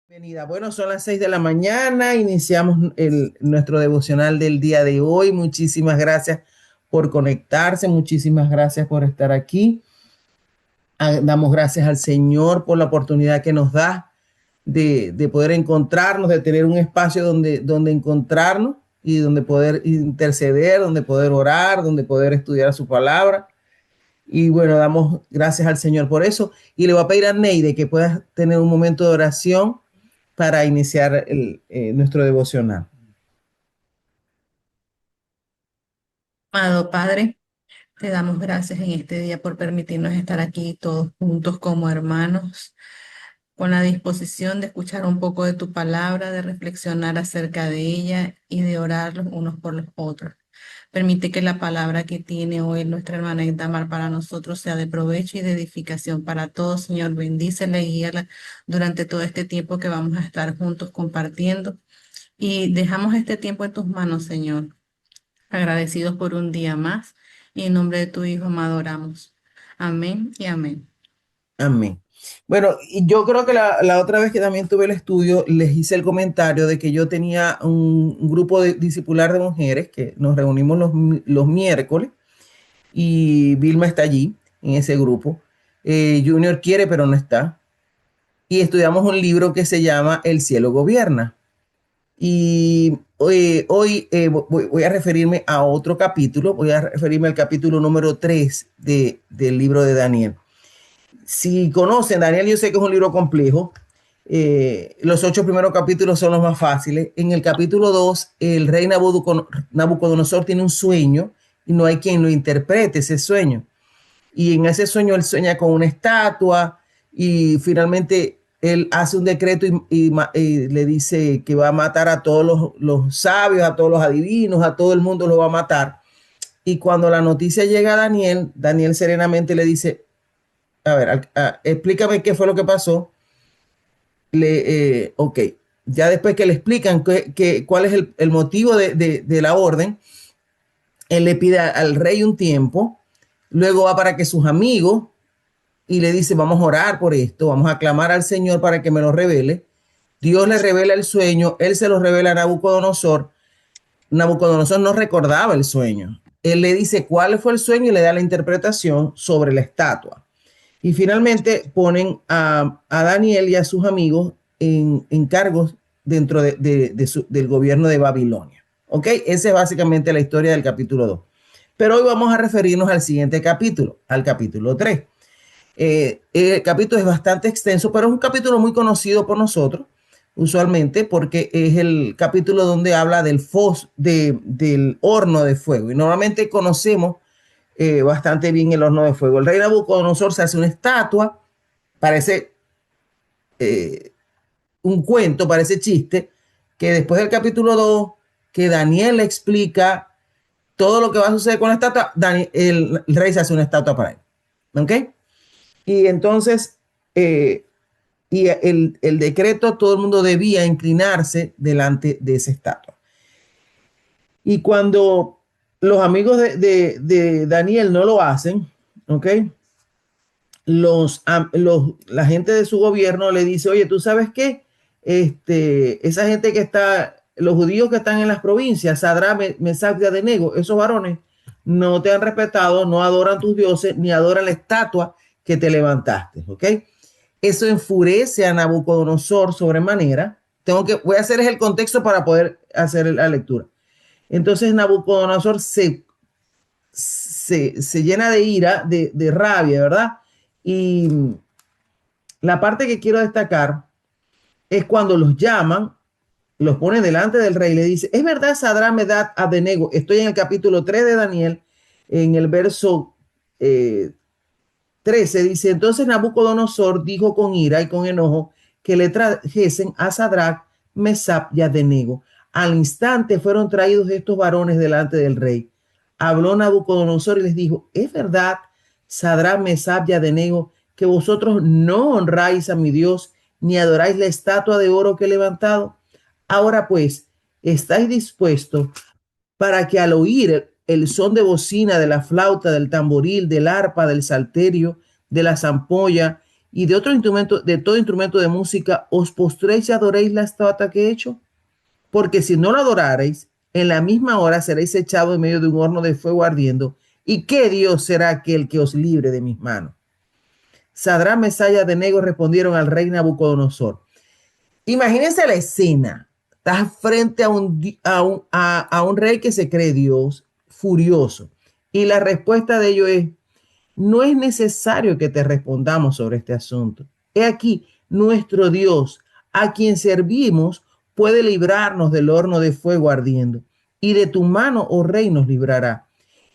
Bienvenida. Bueno, son las 6 de la mañana, iniciamos nuestro devocional del día de hoy. Muchísimas gracias por conectarse, muchísimas gracias por estar aquí. Damos gracias al Señor por la oportunidad que nos da de poder encontrarnos, de tener un espacio donde encontrarnos y donde poder interceder, donde poder orar, donde poder estudiar su palabra. Y bueno, damos gracias al Señor por eso. Y le voy a pedir a Neide que pueda tener un momento de oración para iniciar nuestro devocional. Amado Padre, te damos gracias en este día por permitirnos estar aquí todos juntos como hermanos, con la disposición de escuchar un poco de tu palabra, de reflexionar acerca de ella y de orar los unos por los otros. Permite que la palabra que tiene hoy nuestra hermana Itamar para nosotros sea de provecho y de edificación para todos. Señor, bendícela y guíala durante todo este tiempo que vamos a estar juntos compartiendo. Y dejamos este tiempo en tus manos, Señor, agradecidos por un día más, y en nombre de tu Hijo amado oramos. Amén y amén. Amén. Bueno, y yo creo que la otra vez que también tuve el estudio, les hice el comentario de que yo tenía un grupo de discipular de mujeres que nos reunimos los miércoles y Vilma está allí en ese grupo. Junior quiere, pero no está. Y estudiamos un libro que se llama El cielo gobierna. Y hoy voy a referirme a otro capítulo, voy a referirme al capítulo número 3 del libro de Daniel. Si conocen Daniel, yo sé que es un libro complejo. Los 8 primeros capítulos son los más fáciles. En el capítulo 2, el rey Nabucodonosor tiene un sueño y no hay quien lo interprete ese sueño. Y en ese sueño él sueña con una estatua y finalmente él hace un decreto y le dice que va a matar a todos los sabios, a todos los adivinos, a todo el mundo lo va a matar. Y cuando la noticia llega a Daniel, Daniel serenamente le dice, a ver, explícame qué fue lo que pasó. Ok, ya después que le explican cuál es el motivo de la orden, él le pide al rey un tiempo, luego va para que sus amigos y le dice, vamos a orar por esto, vamos a clamar al Señor para que me lo revele. Dios le revela el sueño, él se lo revela a Nabucodonosor. Nabucodonosor no recordaba el sueño. Él le dice cuál fue el sueño y le da la interpretación sobre la estatua. Y finalmente ponen a Daniel y a sus amigos en cargos dentro del gobierno de Babilonia. ¿Ok? Esa es básicamente la historia del capítulo 2. Pero hoy vamos a referirnos al siguiente capítulo, al capítulo 3. El capítulo es bastante extenso, pero es un capítulo muy conocido por nosotros, usualmente, porque es el capítulo donde habla del horno de fuego. Y normalmente conocemos bastante bien el horno de fuego. El rey Nabucodonosor se hace una estatua, parece un cuento, parece chiste, que después del capítulo 2 que Daniel le explica todo lo que va a suceder con la estatua, el rey se hace una estatua para él. ¿Ok? Y entonces, eh, el decreto, todo el mundo debía inclinarse delante de esa estatua. Y cuando los amigos de Daniel no lo hacen, ¿ok? La gente de su gobierno le dice, oye, ¿tú sabes qué? Esa gente que está, los judíos que están en las provincias, Sadrán, Mesach y Abednego, esos varones no te han respetado, no adoran tus dioses, ni adoran la estatua que te levantaste, ¿ok? Eso enfurece a Nabucodonosor sobremanera. Voy a hacer el contexto para poder hacer la lectura. Entonces Nabucodonosor se llena de ira, de rabia, ¿verdad? Y la parte que quiero destacar es cuando los llaman, los ponen delante del rey y le dice, es verdad, Sadrán, Medad, Abednego. Estoy en el capítulo 3 de Daniel, en el verso 13, dice, entonces Nabucodonosor dijo con ira y con enojo que le trajesen a Sadrach, Mesap y Abednego. Al instante fueron traídos estos varones delante del rey. Habló Nabucodonosor y les dijo, es verdad, Sadrach, Mesap y Abednego, que vosotros no honráis a mi Dios ni adoráis la estatua de oro que he levantado. Ahora pues, ¿estáis dispuestos para que al oír el son de bocina, de la flauta, del tamboril, del arpa, del salterio, de la zampolla y de todo instrumento de música, os postréis y adoréis la estatua que he hecho? Porque si no la adorareis, en la misma hora seréis echados en medio de un horno de fuego ardiendo. ¿Y qué Dios será aquel que os libre de mis manos? Sadrach, Mesach y Abednego respondieron al rey Nabucodonosor. Imagínense la escena. Estás frente a un rey que se cree Dios, furioso. Y la respuesta de ellos es, no es necesario que te respondamos sobre este asunto. He aquí, nuestro Dios, a quien servimos, puede librarnos del horno de fuego ardiendo, y de tu mano, oh rey, nos librará.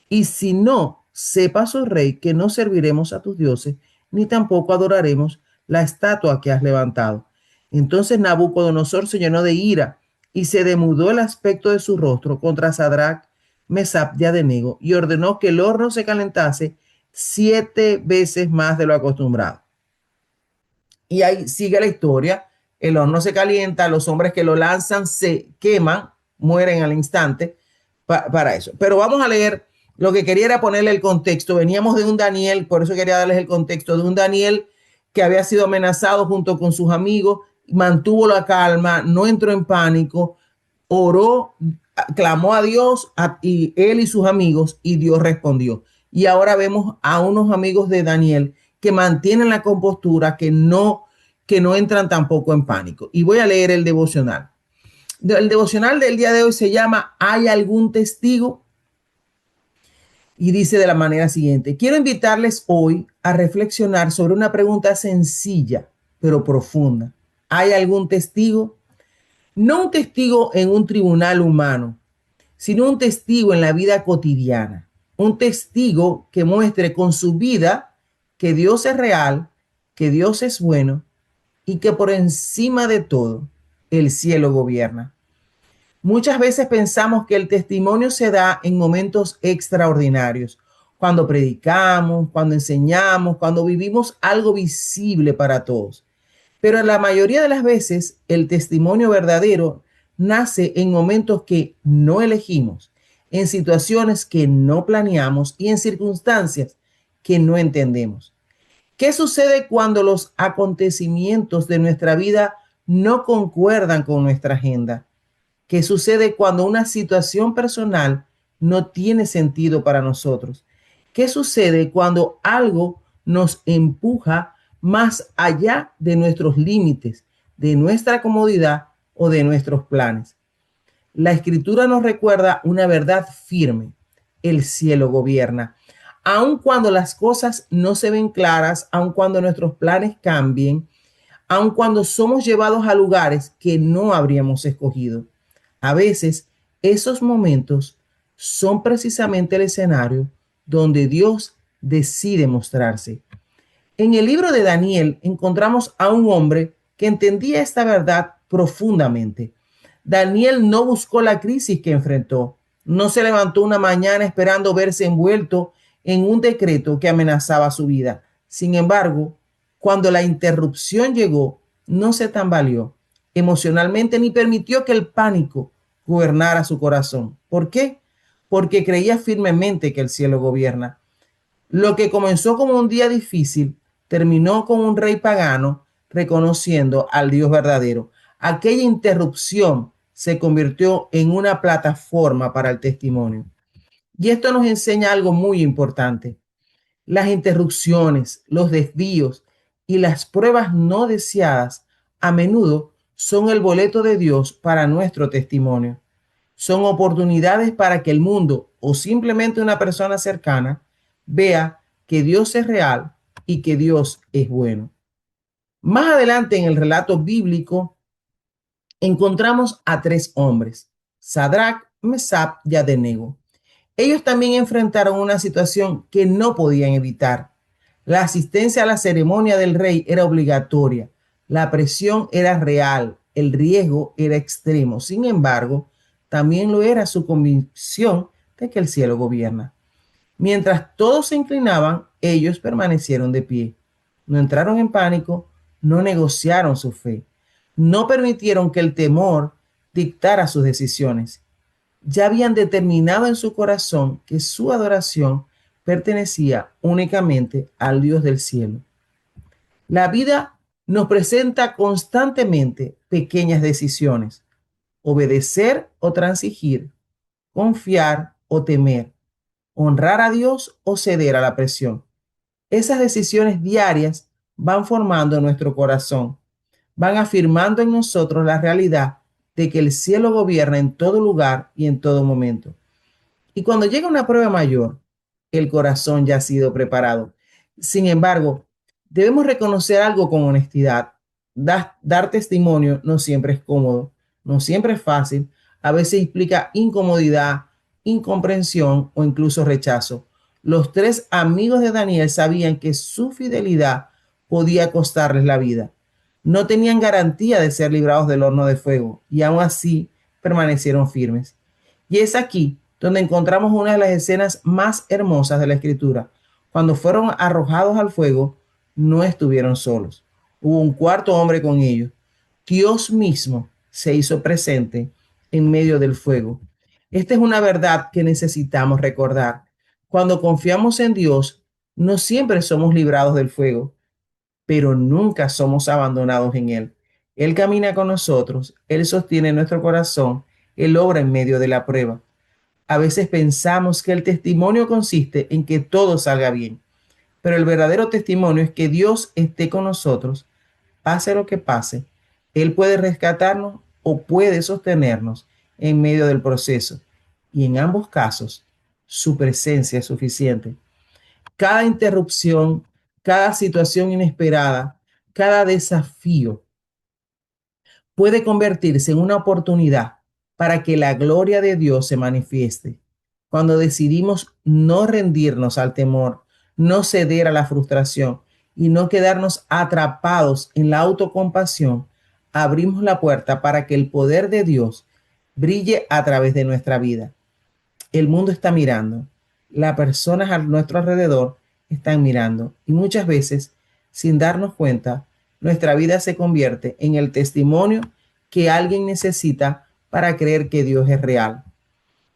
Y si no, sepas, oh rey, que no serviremos a tus dioses, ni tampoco adoraremos la estatua que has levantado. Entonces Nabucodonosor se llenó de ira y se demudó el aspecto de su rostro contra Sadrach, Mesach y Abednego, y ordenó que el horno se calentase 7 veces más de lo acostumbrado. Y ahí sigue la historia. El horno se calienta, los hombres que lo lanzan se queman, mueren al instante para eso. Pero vamos a leer, lo que quería era ponerle el contexto. Veníamos de un Daniel, por eso quería darles el contexto, de un Daniel que había sido amenazado junto con sus amigos, mantuvo la calma, no entró en pánico, oró, clamó a Dios, y él y sus amigos, y Dios respondió. Y ahora vemos a unos amigos de Daniel que mantienen la compostura, que no entran tampoco en pánico. Y voy a leer el devocional. El devocional del día de hoy se llama ¿Hay algún testigo? Y dice de la manera siguiente: quiero invitarles hoy a reflexionar sobre una pregunta sencilla, pero profunda. ¿Hay algún testigo? No un testigo en un tribunal humano, sino un testigo en la vida cotidiana. Un testigo que muestre con su vida que Dios es real, que Dios es bueno y que por encima de todo el cielo gobierna. Muchas veces pensamos que el testimonio se da en momentos extraordinarios, cuando predicamos, cuando enseñamos, cuando vivimos algo visible para todos. Pero la mayoría de las veces el testimonio verdadero nace en momentos que no elegimos, en situaciones que no planeamos y en circunstancias que no entendemos. ¿Qué sucede cuando los acontecimientos de nuestra vida no concuerdan con nuestra agenda? ¿Qué sucede cuando una situación personal no tiene sentido para nosotros? ¿Qué sucede cuando algo nos empuja más allá de nuestros límites, de nuestra comodidad o de nuestros planes? La escritura nos recuerda una verdad firme: el cielo gobierna. Aun cuando las cosas no se ven claras, aun cuando nuestros planes cambien, aun cuando somos llevados a lugares que no habríamos escogido. A veces esos momentos son precisamente el escenario donde Dios decide mostrarse. En el libro de Daniel encontramos a un hombre que entendía esta verdad profundamente. Daniel no buscó la crisis que enfrentó, no se levantó una mañana esperando verse envuelto en un decreto que amenazaba su vida. Sin embargo, cuando la interrupción llegó, no se tambaleó emocionalmente ni permitió que el pánico gobernara su corazón. ¿Por qué? Porque creía firmemente que el cielo gobierna. Lo que comenzó como un día difícil terminó con un rey pagano reconociendo al Dios verdadero. Aquella interrupción se convirtió en una plataforma para el testimonio. Y esto nos enseña algo muy importante. Las interrupciones, los desvíos y las pruebas no deseadas a menudo son el boleto de Dios para nuestro testimonio. Son oportunidades para que el mundo o simplemente una persona cercana vea que Dios es real y que Dios es bueno. Más adelante en el relato bíblico encontramos a 3 hombres: Sadrach, Mesach y Abednego. Ellos también enfrentaron una situación que no podían evitar. La asistencia a la ceremonia del rey era obligatoria, la presión era real, el riesgo era extremo. Sin embargo, también lo era su convicción de que el cielo gobierna. Mientras todos se inclinaban, ellos permanecieron de pie. No entraron en pánico, no negociaron su fe, no permitieron que el temor dictara sus decisiones. Ya habían determinado en su corazón que su adoración pertenecía únicamente al Dios del cielo. La vida nos presenta constantemente pequeñas decisiones: obedecer o transigir, confiar o temer, honrar a Dios o ceder a la presión. Esas decisiones diarias van formando nuestro corazón, van afirmando en nosotros la realidad de que el cielo gobierna en todo lugar y en todo momento. Y cuando llega una prueba mayor, el corazón ya ha sido preparado. Sin embargo, debemos reconocer algo con honestidad. Dar testimonio no siempre es cómodo, no siempre es fácil. A veces implica incomodidad, incomprensión o incluso rechazo. Los tres amigos de Daniel sabían que su fidelidad podía costarles la vida. No tenían garantía de ser librados del horno de fuego y aún así permanecieron firmes. Y es aquí donde encontramos una de las escenas más hermosas de la escritura. Cuando fueron arrojados al fuego, no estuvieron solos. Hubo un cuarto hombre con ellos. Dios mismo se hizo presente en medio del fuego. Esta es una verdad que necesitamos recordar. Cuando confiamos en Dios, no siempre somos librados del fuego, pero nunca somos abandonados en Él. Él camina con nosotros, Él sostiene nuestro corazón, Él obra en medio de la prueba. A veces pensamos que el testimonio consiste en que todo salga bien, pero el verdadero testimonio es que Dios esté con nosotros, pase lo que pase. Él puede rescatarnos o puede sostenernos en medio del proceso. Y en ambos casos, su presencia es suficiente. Cada interrupción, cada situación inesperada, cada desafío puede convertirse en una oportunidad para que la gloria de Dios se manifieste. Cuando decidimos no rendirnos al temor, no ceder a la frustración y no quedarnos atrapados en la autocompasión, abrimos la puerta para que el poder de Dios brille a través de nuestra vida. El mundo está mirando, las personas a nuestro alrededor están mirando y muchas veces, sin darnos cuenta, nuestra vida se convierte en el testimonio que alguien necesita para creer que Dios es real.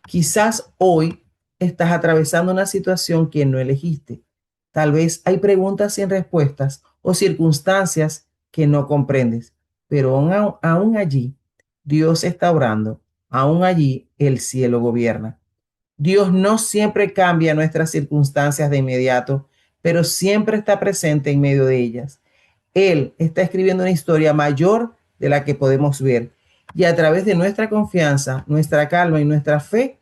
Quizás hoy estás atravesando una situación que no elegiste. Tal vez hay preguntas sin respuestas o circunstancias que no comprendes, pero aún allí Dios está orando, aún allí el cielo gobierna. Dios no siempre cambia nuestras circunstancias de inmediato, pero siempre está presente en medio de ellas. Él está escribiendo una historia mayor de la que podemos ver. Y a través de nuestra confianza, nuestra calma y nuestra fe,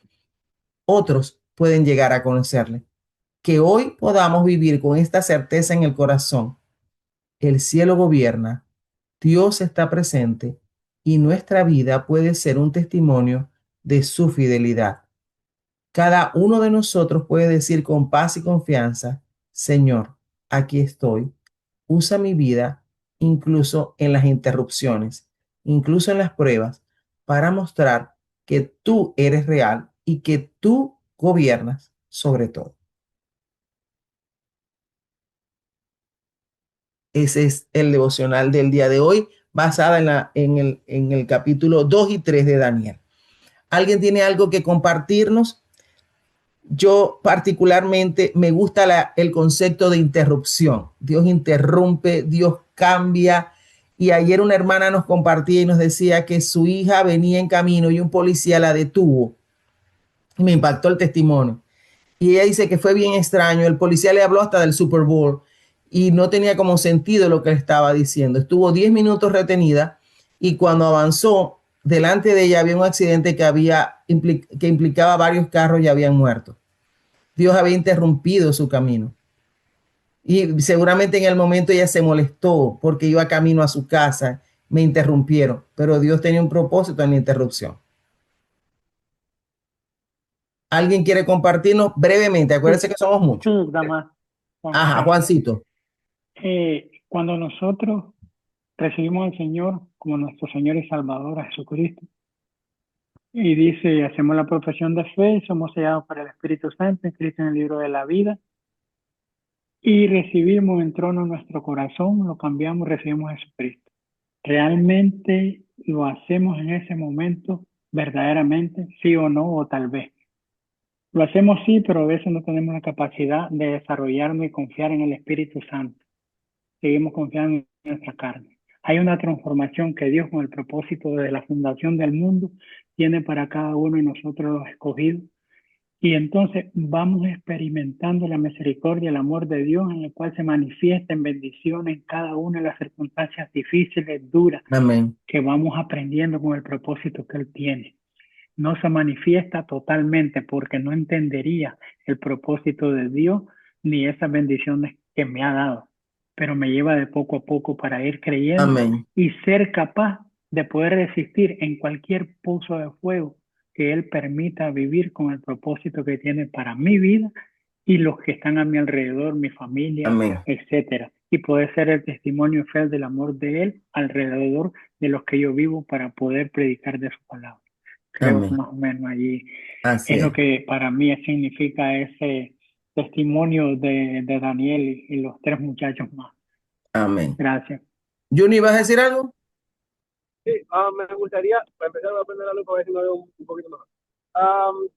otros pueden llegar a conocerle. Que hoy podamos vivir con esta certeza en el corazón. El cielo gobierna, Dios está presente y nuestra vida puede ser un testimonio de su fidelidad. Cada uno de nosotros puede decir con paz y confianza: Señor, aquí estoy. Usa mi vida, incluso en las interrupciones, incluso en las pruebas, para mostrar que tú eres real y que tú gobiernas sobre todo. Ese es el devocional del día de hoy, basada en el capítulo 2 y 3 de Daniel. ¿Alguien tiene algo que compartirnos? Yo particularmente me gusta el concepto de interrupción. Dios interrumpe, Dios cambia. Y ayer una hermana nos compartía y nos decía que su hija venía en camino y un policía la detuvo. Y me impactó el testimonio. Y ella dice que fue bien extraño. El policía le habló hasta del Super Bowl y no tenía como sentido lo que le estaba diciendo. Estuvo 10 minutos retenida y cuando avanzó, delante de ella había un accidente que implicaba varios carros y habían muerto. Dios había interrumpido su camino. Y seguramente en el momento ella se molestó porque iba camino a su casa, me interrumpieron, pero Dios tenía un propósito en la interrupción. ¿Alguien quiere compartirnos brevemente? Acuérdense Sí, que somos muchos. sí, Ajá, acá. Juancito. Cuando nosotros recibimos al Señor como nuestro Señor y Salvador, a Jesucristo, y dice, hacemos la profesión de fe, somos sellados para el Espíritu Santo, escrito en el libro de la vida, y recibimos en trono nuestro corazón, lo cambiamos, recibimos a Jesucristo. ¿Realmente lo hacemos en ese momento, verdaderamente, sí o no, o tal vez? Lo hacemos sí, pero a veces no tenemos la capacidad de desarrollarnos y confiar en el Espíritu Santo. seguimos confiando en nuestra carne. Hay una transformación que Dios, con el propósito de la fundación del mundo, tiene para cada uno de nosotros los escogidos. Y entonces vamos experimentando la misericordia, el amor de Dios, en el cual se manifiesta en bendición en cada una de las circunstancias difíciles, duras, Amén. que vamos aprendiendo con el propósito que Él tiene. No se manifiesta totalmente porque no entendería el propósito de Dios ni esas bendiciones que me ha dado, pero me lleva de poco a poco para ir creyendo Amén. y ser capaz de poder resistir en cualquier pozo de fuego que Él permita vivir con el propósito que tiene para mi vida y los que están a mi alrededor, mi familia, Amén. etcétera. Y poder ser el testimonio fiel del amor de Él alrededor de los que yo vivo para poder predicar de su palabra. Creo que Amén. más o menos allí Así es lo es. que para mí significa ese testimonio de Daniel y los tres muchachos más. Amén. Gracias. Juni, ¿vas a decir algo? Sí, me gustaría, para empezar a aprender algo para ver si me veo un poquito mejor.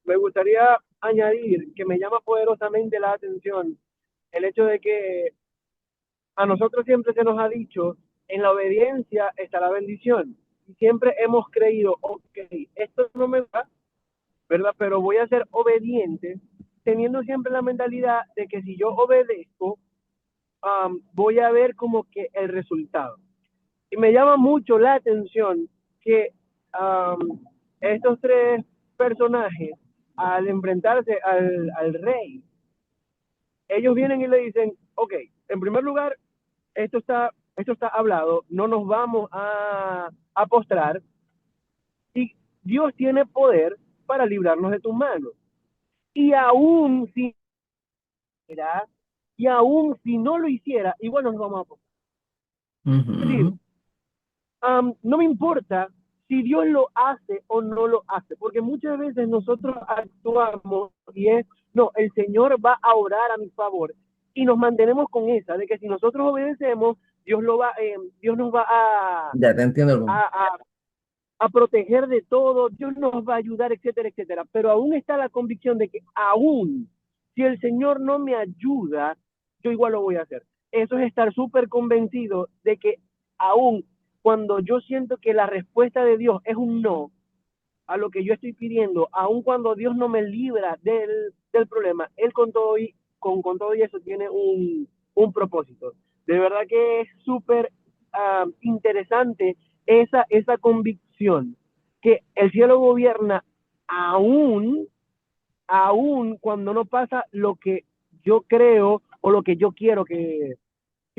Me gustaría añadir que me llama poderosamente la atención el hecho de que a nosotros siempre se nos ha dicho, en la obediencia está la bendición. Y siempre hemos creído, ok, esto no me va, ¿verdad? Pero voy a ser obediente, teniendo siempre la mentalidad de que si yo obedezco, voy a ver como que el resultado. Y me llama mucho la atención que estos tres personajes, al enfrentarse al rey, ellos vienen y le dicen, ok, en primer lugar, esto está hablado, no nos vamos a postrar, y Dios tiene poder para librarnos de tus manos. Y aún si era, y aún si no lo hiciera, igual nos vamos a postrar. Es decir, Ujú. no me importa si Dios lo hace o no lo hace, porque muchas veces nosotros actuamos y es, no, el Señor va a orar a mi favor, y nos mantenemos con esa, de que si nosotros obedecemos, Dios nos va Ya te entiendo, hermano. a, a proteger de todo, Dios nos va a ayudar, etcétera, etcétera. Pero aún está la convicción de que aún si el Señor no me ayuda, yo igual lo voy a hacer. Eso es estar súper convencido de que aún cuando yo siento que la respuesta de Dios es un no a lo que yo estoy pidiendo, aun cuando Dios no me libra del problema, Él con todo y eso tiene un propósito. De verdad que es súper interesante esa convicción que el cielo gobierna aún, aún cuando no pasa lo que yo creo o lo que yo quiero que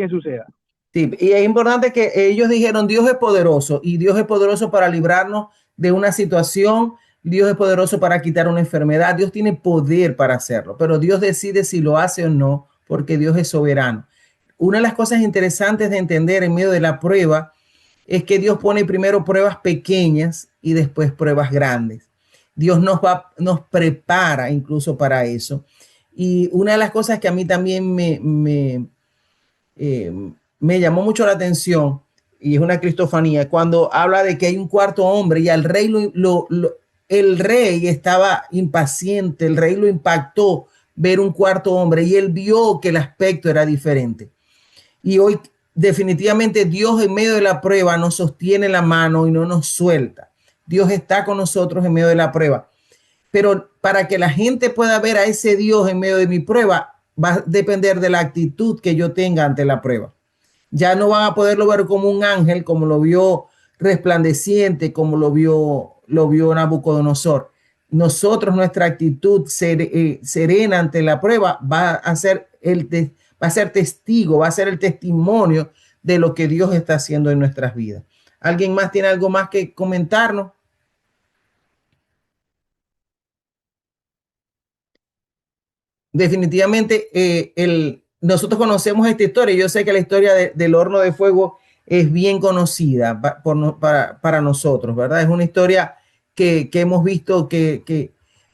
suceda. Sí, y es importante que ellos dijeron, Dios es poderoso y Dios es poderoso para librarnos de una situación, Dios es poderoso para quitar una enfermedad, Dios tiene poder para hacerlo, pero Dios decide si lo hace o no, porque Dios es soberano. Una de las cosas interesantes de entender en medio de la prueba es que Dios pone primero pruebas pequeñas y después pruebas grandes. Dios nos prepara incluso para eso. Y una de las cosas que a mí también eh, me llamó mucho la atención, y es una cristofanía, cuando habla de que hay un cuarto hombre y al rey el rey estaba impaciente, el rey lo impactó ver un cuarto hombre y él vio que el aspecto era diferente. Y hoy definitivamente Dios en medio de la prueba nos sostiene la mano y no nos suelta. Dios está con nosotros en medio de la prueba. Pero para que la gente pueda ver a ese Dios en medio de mi prueba, va a depender de la actitud que yo tenga ante la prueba. Ya no van a poderlo ver como un ángel, como lo vio resplandeciente, como lo vio Nabucodonosor. Nosotros, nuestra actitud serena ante la prueba va a ser va a ser testigo, va a ser el testimonio de lo que Dios está haciendo en nuestras vidas. ¿Alguien más tiene algo más que comentarnos? Definitivamente, nosotros conocemos esta historia. Yo sé que la historia del horno de fuego es bien conocida para nosotros, ¿verdad? Es una historia que hemos visto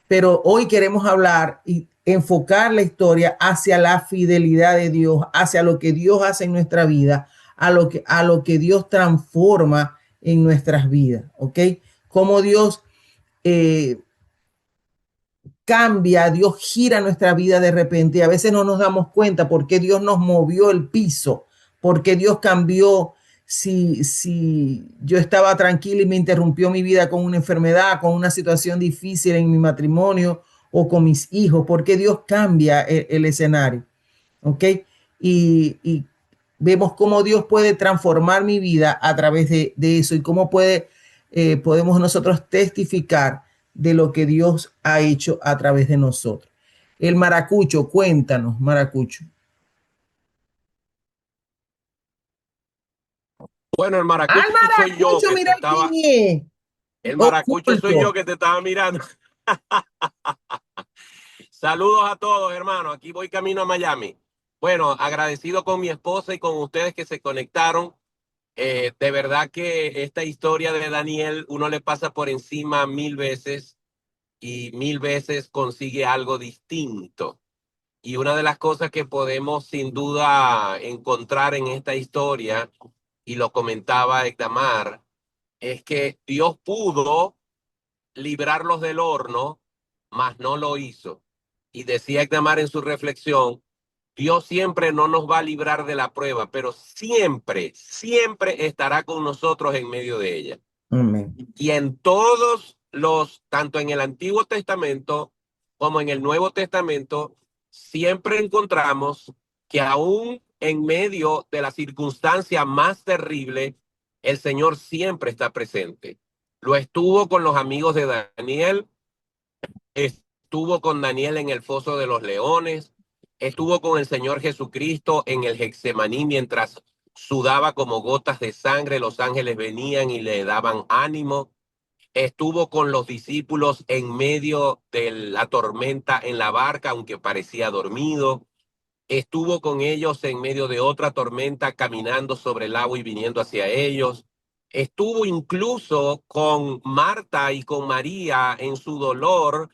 pero hoy queremos hablar y enfocar la historia hacia la fidelidad de Dios, hacia lo que Dios hace en nuestra vida, a lo que Dios transforma en nuestras vidas, ¿ok? Cómo Dios eh, cambia, Dios gira nuestra vida de repente. A veces no nos damos cuenta por qué Dios nos movió el piso, ¿Por qué Dios cambió si yo estaba tranquila y me interrumpió mi vida con una enfermedad, con una situación difícil en mi matrimonio o con mis hijos? ¿Por qué Dios cambia el escenario? ¿Ok? Y vemos cómo Dios puede transformar mi vida a través de eso y cómo podemos nosotros testificar de lo que Dios ha hecho a través de nosotros. El maracucho, cuéntanos, maracucho. Bueno, ¡Al maracucho! Mira quién es. el maracucho soy yo Oculto. que te estaba mirando. Saludos a todos, hermanos. Aquí voy camino a Miami. Bueno, agradecido con mi esposa y con ustedes que se conectaron. De verdad que esta historia de Daniel, uno le pasa por encima 1000 veces y 1000 veces consigue algo distinto. Y una de las cosas que podemos sin duda encontrar en esta historia, y lo comentaba Ekdamar, es que Dios pudo librarlos del horno, mas no lo hizo. Y decía Ekdamar en su reflexión, Dios siempre no nos va a librar de la prueba, pero siempre, siempre estará con nosotros en medio de ella. Amén. Y en todos los, tanto en el Antiguo Testamento como en el Nuevo Testamento, siempre encontramos que aún en medio de la circunstancia más terrible, el Señor siempre está presente. Lo estuvo con los amigos de Daniel, estuvo con Daniel en el foso de los leones, estuvo con el Señor Jesucristo en el Getsemaní mientras sudaba como gotas de sangre, los ángeles venían y le daban ánimo. Estuvo con los discípulos en medio de la tormenta en la barca, aunque parecía dormido. Estuvo con ellos en medio de otra tormenta, caminando sobre el agua y viniendo hacia ellos. Estuvo incluso con Marta y con María en su dolor,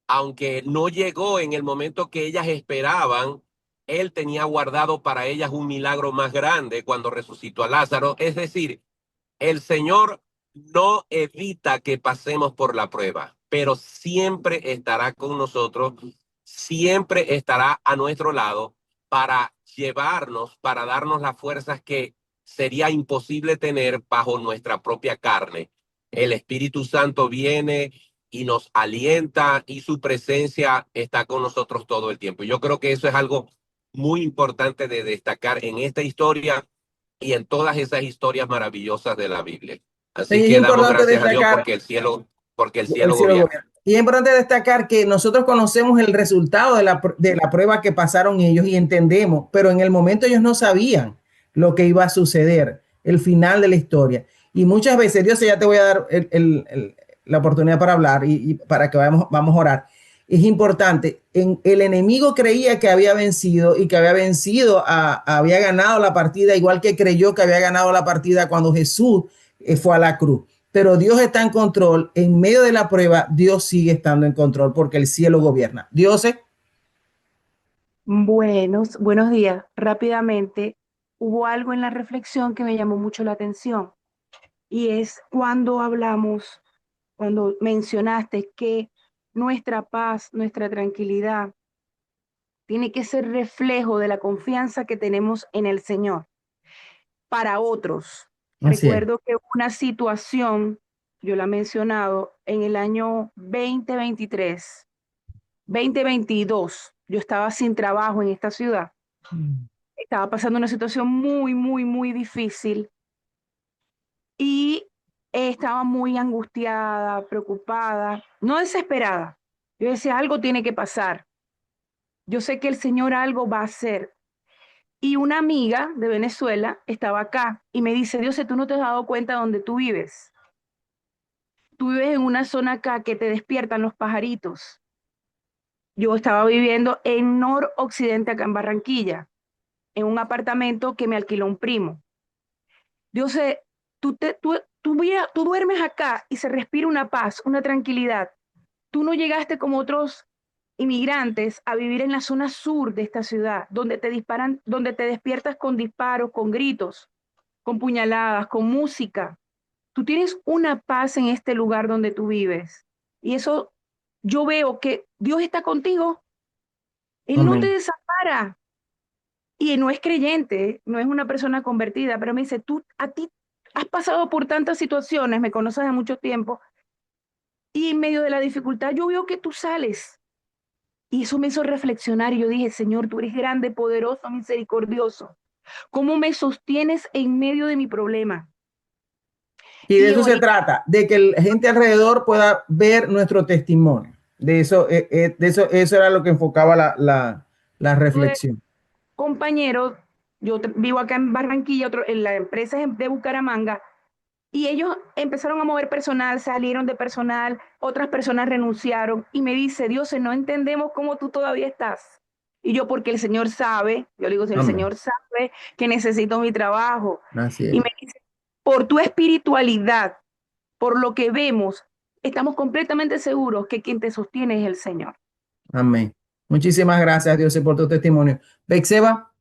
aunque no llegó en el momento que ellas esperaban. Él tenía guardado para ellas un milagro más grande cuando resucitó a Lázaro. Es decir, el Señor no evita que pasemos por la prueba, pero siempre estará con nosotros, siempre estará a nuestro lado para llevarnos, para darnos las fuerzas que sería imposible tener bajo nuestra propia carne. El Espíritu Santo viene y nos alienta y su presencia está con nosotros todo el tiempo. Yo creo que eso es algo muy importante de destacar en esta historia y en todas esas historias maravillosas de la Biblia. Así Y es que damos importante gracias a Dios destacar porque el el cielo cielo gobierna. gobierna. Y es importante destacar que nosotros conocemos el resultado de la prueba que pasaron ellos y entendemos, pero en el momento ellos no sabían lo que iba a suceder, el final de la historia. Y muchas veces, Dios, ya te voy a dar la oportunidad para hablar y para que vamos a orar. Es importante, el enemigo creía que había vencido y que había vencido, había ganado la partida, igual que creyó que había ganado la partida cuando Jesús fue a la cruz. Pero Dios está en control. En medio de la prueba, Dios sigue estando en control porque el cielo gobierna. Dios es. Buenos días. Rápidamente, hubo algo en la reflexión que me llamó mucho la atención y es cuando mencionaste que nuestra paz, nuestra tranquilidad tiene que ser reflejo de la confianza que tenemos en el Señor para otros. Así es. Recuerdo que una situación, yo la he mencionado, en el año 2023, 2022, yo estaba sin trabajo en esta ciudad. Estaba pasando una situación muy, muy, muy difícil y estaba muy angustiada, preocupada, no desesperada. Yo decía, algo tiene que pasar. Yo sé que el Señor algo va a hacer. Y una amiga de Venezuela estaba acá y me dice, Dios, tú no te has dado cuenta de dónde tú vives. Tú vives en una zona acá que te despiertan los pajaritos. Yo estaba viviendo en noroccidente, acá en Barranquilla, en un apartamento que me alquiló un primo. Dios, tú duermes acá y se respira una paz, una tranquilidad. Tú no llegaste como otros inmigrantes a vivir en la zona sur de esta ciudad, donde te disparan, donde te despiertas con disparos, con gritos, con puñaladas, con música. Tú tienes una paz en este lugar donde tú vives. Y eso yo veo que Dios está contigo. Él no te Amén. desampara. y no es creyente, no es una persona convertida, pero me dice, a ti has pasado por tantas situaciones, me conoces de mucho tiempo, y en medio de la dificultad yo veo que tú sales. Y eso me hizo reflexionar y yo dije, Señor, tú eres grande, poderoso, misericordioso. ¿Cómo me sostienes en medio de mi problema? Y de Y eso se ahorita trata, de que la gente alrededor pueda ver nuestro testimonio. De eso, eso era lo que enfocaba la tuve reflexión. compañeros, vivo acá en Barranquilla, en la empresa es de Bucaramanga, y ellos empezaron a mover personal, salieron de personal, otras personas renunciaron, y me dice, Dios, no entendemos cómo tú todavía estás. Y yo, porque el Señor sabe, yo le digo, si el Amén. Señor sabe que necesito mi trabajo, Así y es. me dice, por tu espiritualidad, por lo que vemos, estamos completamente seguros que quien te sostiene es el Señor. Amén. Muchísimas gracias, Dios, por tu testimonio. Bexeba.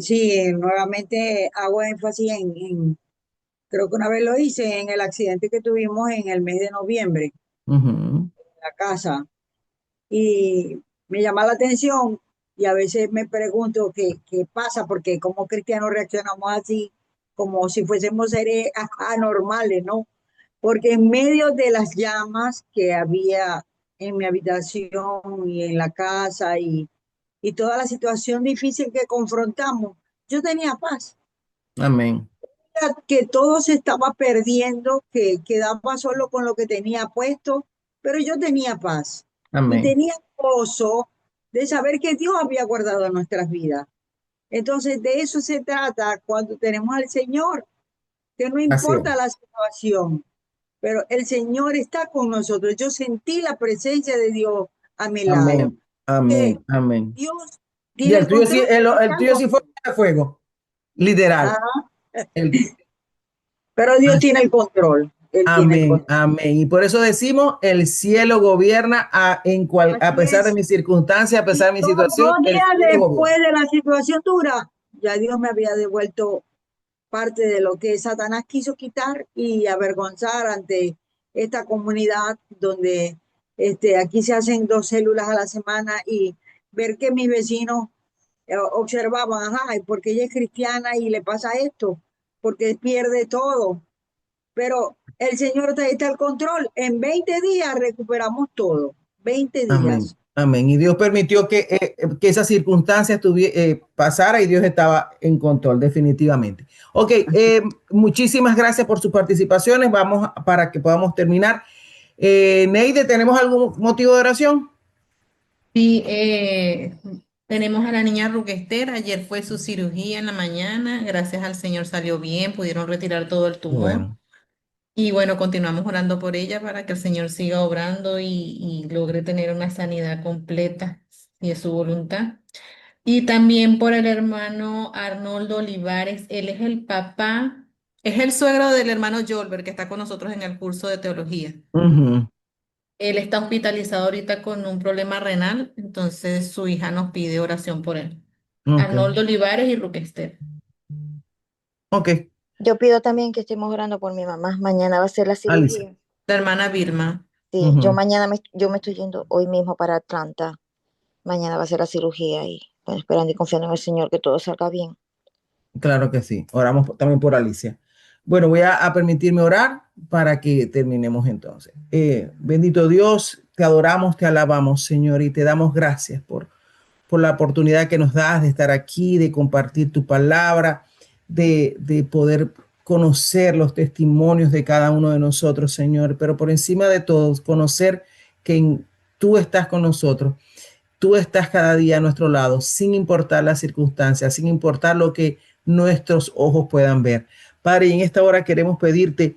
Sí, nuevamente hago énfasis creo que una vez lo hice en el accidente que tuvimos en el mes de noviembre Ujú. en la casa y me llama la atención y a veces me pregunto qué pasa porque como cristianos reaccionamos así como si fuésemos seres anormales, ¿no? Porque en medio de las llamas que había en mi habitación y en la casa y toda la situación difícil que confrontamos, yo tenía paz. Amén. Que todo se estaba perdiendo, que quedaba solo con lo que tenía puesto, pero yo tenía paz y Amén. tenía gozo de saber que Dios había guardado nuestras vidas. Entonces, de eso se trata cuando tenemos al Señor, que no Así es. importa la situación, pero el Señor está con nosotros. Yo sentí la presencia de Dios a mi lado. Amén. Amén. Que Amén. Dios Y tiene el el tuyo sí, control. el tuyo sí fue de fuego, literal. Ajá. El- Pero Dios tiene el control. Él tiene el Amén, control. amén. Y por eso decimos, el cielo gobierna a Así pesar de es. mis circunstancias, a pesar Y de mi todos situación, los el días cielo después gobierna. de la situación dura, ya Dios me había devuelto parte de lo que Satanás quiso quitar y avergonzar ante esta comunidad donde aquí se hacen 2 células a la semana y ver que mis vecinos observaban, ajá, porque ella es cristiana y le pasa esto, porque pierde todo. Pero el Señor está al control. En 20 días recuperamos todo. 20 Amén, días. amén. Y Dios permitió que esa circunstancia pasara y Dios estaba en control, definitivamente. Ok, muchísimas gracias por sus participaciones. Para que podamos terminar. Neide, ¿tenemos algún motivo de oración? Sí, tenemos a la niña Ruquester. Ayer fue su cirugía en la mañana. Gracias al Señor salió bien, pudieron retirar todo el tumor. Bueno, Y bueno, continuamos orando por ella para que el Señor siga obrando y logre tener una sanidad completa, si es su voluntad. Y también por el hermano Arnoldo Olivares. Él es el papá, es el suegro del hermano Jolber que está con nosotros en el curso de teología. ujú, Él está hospitalizado ahorita con un problema renal, entonces su hija nos pide oración por él. ok, Arnoldo Olivares y Ruquester. ok, Yo pido también que estemos orando por mi mamá. Mañana va a ser la Alicia. cirugía. La hermana Vilma. Sí, Ujú. yo me estoy yendo hoy mismo para Atlanta. Mañana va a ser la cirugía y bueno, esperando y confiando en el Señor que todo salga bien. Claro que sí. Oramos también por Alicia. Bueno, voy a permitirme orar para que terminemos entonces. Bendito Dios, te adoramos, te alabamos, Señor, y te damos gracias por la oportunidad que nos das de estar aquí, de compartir tu palabra, de poder conocer los testimonios de cada uno de nosotros, Señor, pero por encima de todo, conocer que tú estás con nosotros. Tú estás cada día a nuestro lado, sin importar las circunstancias, sin importar lo que nuestros ojos puedan ver. Padre, y en esta hora queremos pedirte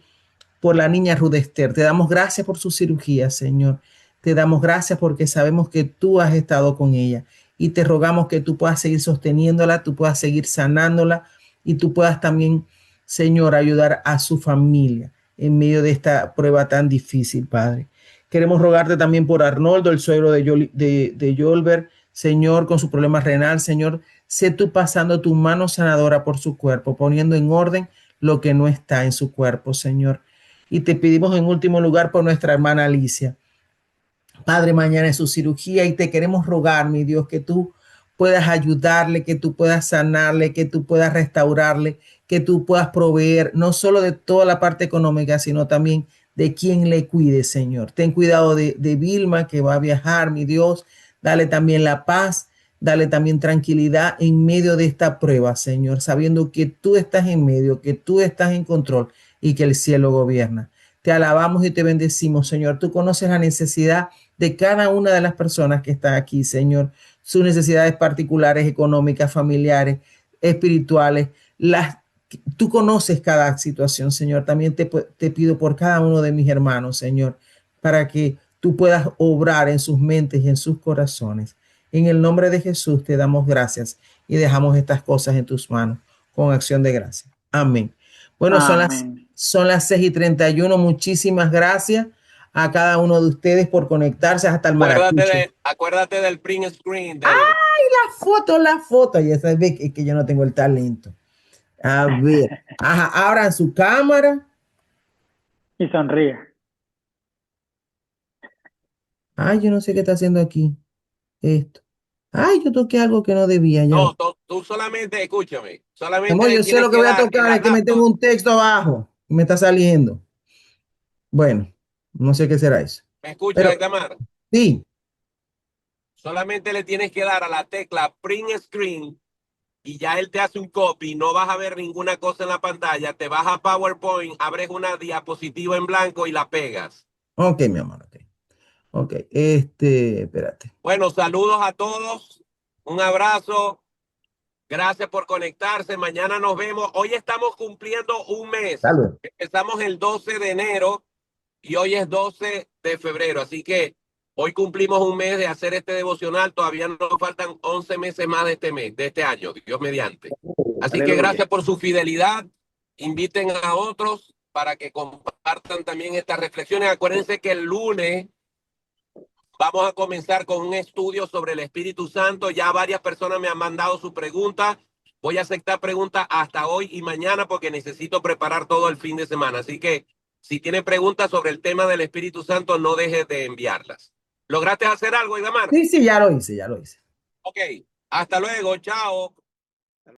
por la niña Ruth Esther. Te damos gracias por su cirugía, Señor. Te damos gracias porque sabemos que tú has estado con ella y te rogamos que tú puedas seguir sosteniéndola, tú puedas seguir sanándola y tú puedas también, Señor, ayudar a su familia en medio de esta prueba tan difícil, Padre. Queremos rogarte también por Arnoldo, el suegro de Yolber, Señor, con su problema renal. Señor, sé tú pasando tu mano sanadora por su cuerpo, poniendo en orden lo que no está en su cuerpo, Señor. Y te pedimos en último lugar por nuestra hermana Alicia. Padre, mañana es su cirugía y te queremos rogar, mi Dios, que tú puedas ayudarle, que tú puedas sanarle, que tú puedas restaurarle, que tú puedas proveer no solo de toda la parte económica, sino también de quien le cuide, Señor. Ten cuidado de Vilma, que va a viajar, mi Dios. Dale también la paz, dale también tranquilidad en medio de esta prueba, Señor, sabiendo que tú estás en medio, que tú estás en control y que el cielo gobierna. Te alabamos y te bendecimos, Señor. Tú conoces la necesidad de cada una de las personas que están aquí, Señor. Sus necesidades particulares, económicas, familiares, espirituales. Tú conoces cada situación, Señor. También te pido por cada uno de mis hermanos, Señor, para que tú puedas obrar en sus mentes y en sus corazones. En el nombre de Jesús te damos gracias y dejamos estas cosas en tus manos con acción de gracias. Amén. Bueno, Amén. son las 6:31. Muchísimas gracias a cada uno de ustedes por conectarse hasta el maracucho. Acuérdate del print screen. ¡Ay, la foto! Ya sabes que yo no tengo el talento. A ver. Ajá, abran su cámara. Y sonríe. Ay, yo no sé qué está haciendo aquí. Esto. Ay, yo toqué algo que no debía. Ya. No, tú solamente, escúchame, solamente Amor, le yo sé tienes lo que que voy a dar en tocar, la es que me tengo laptop. un texto abajo y me está saliendo. Bueno, no sé qué será eso. ¿Me escuchas, Pero Itamar? sí, Solamente le tienes que dar a la tecla print screen y ya él te hace un copy. No vas a ver ninguna cosa en la pantalla. Te vas a PowerPoint, abres una diapositiva en blanco y la pegas. ok, mi amor, ok. Ok, espérate. Bueno, saludos a todos. Un abrazo. Gracias por conectarse. Mañana nos vemos. Hoy estamos cumpliendo un mes. Salud. Empezamos el 12 de enero y hoy es 12 de febrero. Así que hoy cumplimos un mes de hacer este devocional. Todavía nos faltan 11 meses más de este mes, de este año, Dios mediante. Así que Aleluya. gracias por su fidelidad. Inviten a otros para que compartan también estas reflexiones. Acuérdense que el lunes vamos a comenzar con un estudio sobre el Espíritu Santo. Ya varias personas me han mandado su pregunta. Voy a aceptar preguntas hasta hoy y mañana porque necesito preparar todo el fin de semana. Así que si tiene preguntas sobre el tema del Espíritu Santo, no dejes de enviarlas. ¿Lograste hacer algo, Idamar? Sí, sí, ya lo hice, ya lo hice. Ok, hasta luego, chao.